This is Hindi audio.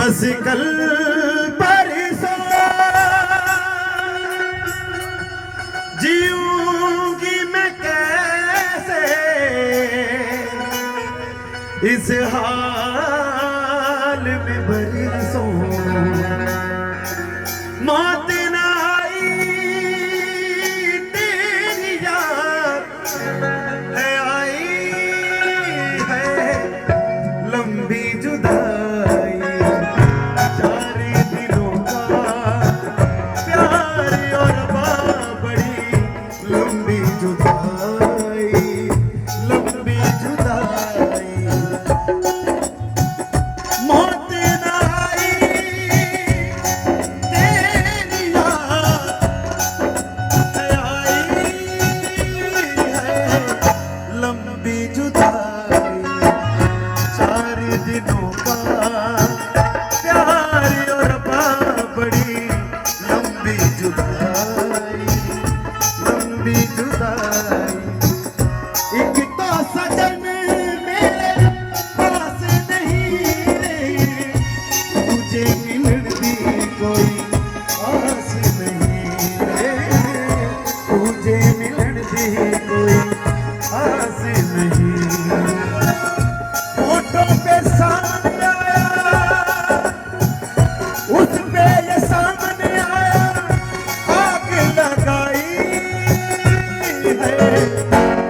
बस कल परसों जीऊंगी मैं कैसे इस हाल में बरसों मौत न आई तेरी याद है आई है लंबी जुदाई चार दिनों का प्यार और बड़ी लंबी जुदाई लंबी जुदाई मौत न आई तेरी याद है आई है लंबी जुदाई चार दिनों का प्यार और बड़ी लंबी जुदाई लंबी जुदाई एक तो सजन मेरे पास नहीं रे तुझे मिलने की कोई आस नहीं रे तुझे मिलने की कोई आस नहीं फोटो पे सामने आया उस पे ये सामने आया आग लगाई है